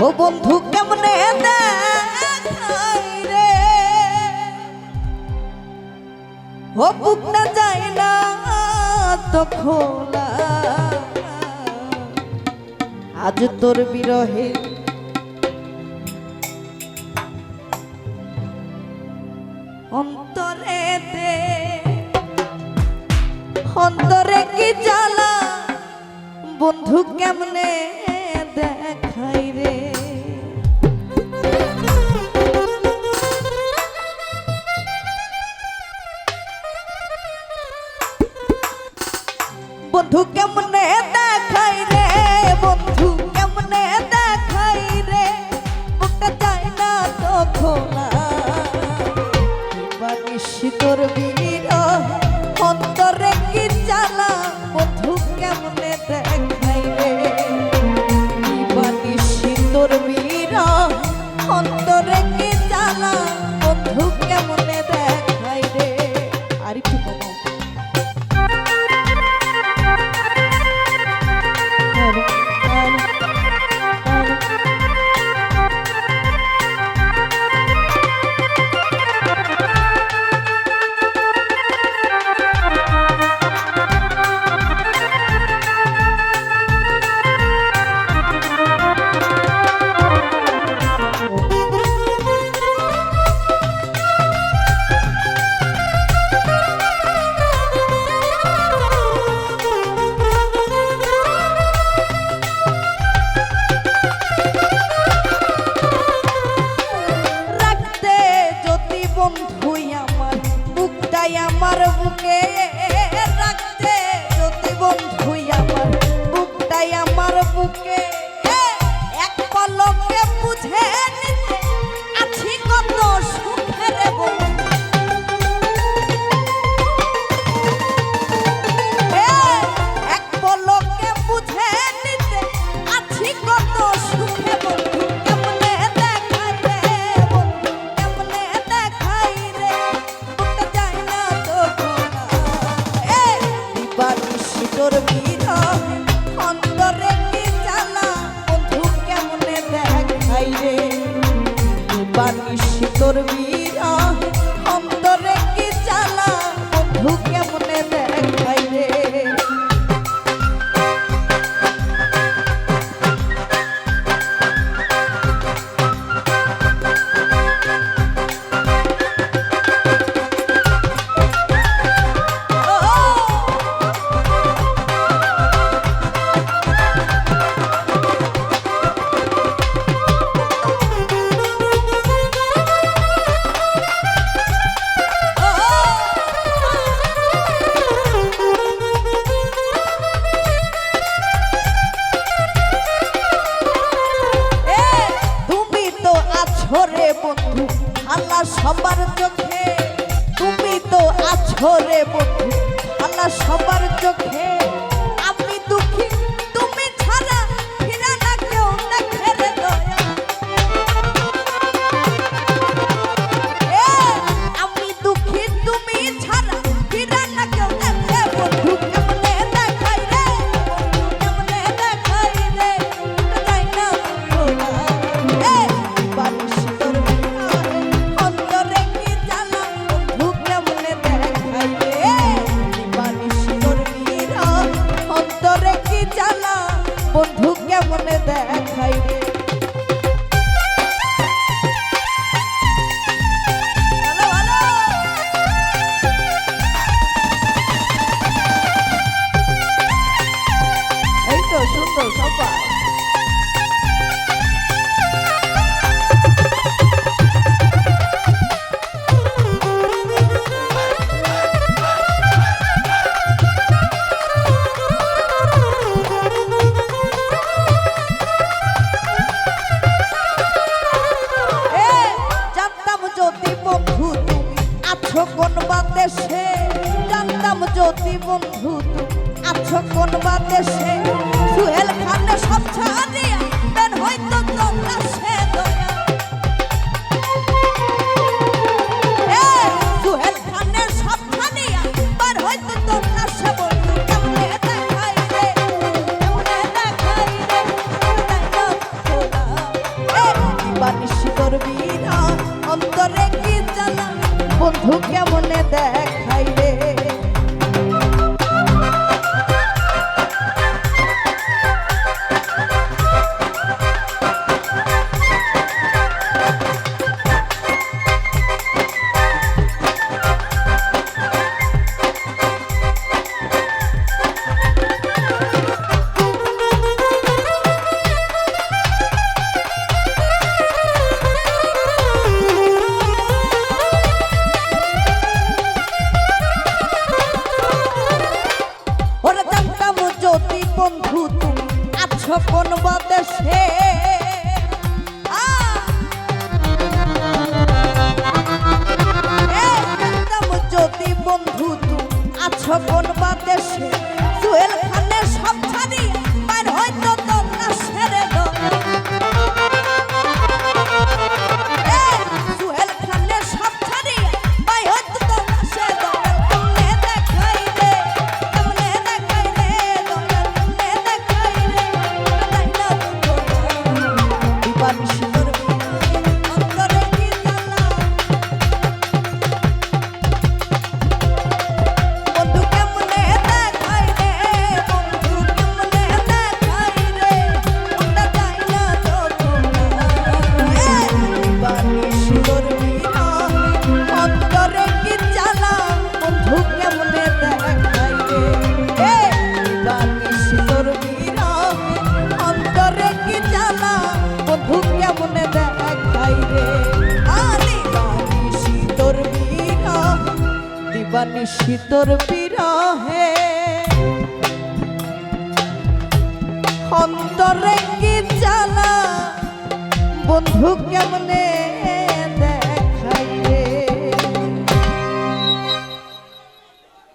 ও বন্ধু কেমনে দেখাই রে, ও বুক না যায় না তো খোলা, আজ তোর বিরহে অন্তরেতে অন্তরে কি জ্বালা, বন্ধু কেমনে দেখাই রে। বন্ধু কেমনে দেখাই রে, বন্ধু কেমনে দেখাই রে, বুকটা যায় না তো খোলা, বানিসি তোর বিরহ অন্তরে কি জ্বালা, বন্ধু কেমনে দেখাই রে, বানিসি তোর বিরহ অন্তরে কি জ্বালা, বন্ধু কেমনে দেখাই রে। আর একটু আমার বুকে রাখতে যদি বন্ধু আমার বুকটাই আমার বুকে, এক পলকে বুঝে নিতে আছি কত সুখের বন্ধু, এক পলকে বুঝে নিতে আছি কত সুখে বন্ধু, কেমনে দেখাই রে বন্ধু কেমনে দেখাই রে, বুকটা যায় না তো খোলা, বানিসি তোর বিরহ অন্তরে কি জ্বালা, বন্ধু কেমনে দেখাই রে, বানিসি তোর বিরহ অন্তরে কি জ্বালা, বন্ধু কেমনে দেখাই রে। রে বন্ধু আল্লাহ সবার চোখে, তুমি তো আছো রে বন্ধু আল্লাহ সবার চোখে, আমি দুঃখী তুমি ছাড়া ফিরে না কেউ দেখে রে দয়া, আমি দুঃখী তুমি ছাড়া ফিরে না কেউ দেখে, বন্ধু কেমনে দেখাই রে, বন্ধু কেমনে দেখাই রে, যাই না খোলা, বন্ধু কেমনে দেখাই রে। এই তো সুন্দর সবাই কোন বাদেশে, জানতাম যদি বন্ধু আছো কোন বাদেশে, সুহেল খানে সব ছাড়িয়া বের হইতো তোমরা সে দয়া, সুহেল খানে সব ছাড়িয়া বের হইতো তোমরা সে, বন্ধু কেমনে দেখাই রে, কেমনে দেখাই রে, বন্ধু কেমনে দেখাই রে। বন্ধু তুমি আছো কোন দেশে, যদি বন্ধু তুমি আছো কোন দেশে, সোহেল খানের সব ছাড়ি বাইর হয়তো তোমরা সেরে দাও। সোহেল খানের সব ছাড়ি বাইর হয়তো তোমরা সেরে দাও। কেমনে দেখাই রে, কেমনে দেখাই রে, কেমনে দেখাই রে, তাই না দিবান সুন্দর অন্তরে কি জ্বালা। বন্ধু কেমনে দেখাই রে, বন্ধু কেমনে দেখাই রে, ওটা তাই না তো তোমরা দিবান সুন্দর অন্তরে কি জ্বালা। বন্ধু কেমনে দেখাই রে, দিবান সুন্দর অন্তরে কি জ্বালা। বন্ধু কেমনে দেখাই রে, দিবানিশি তোর বিরহে অন্তরে কি জ্বালা। বন্ধু কেমনে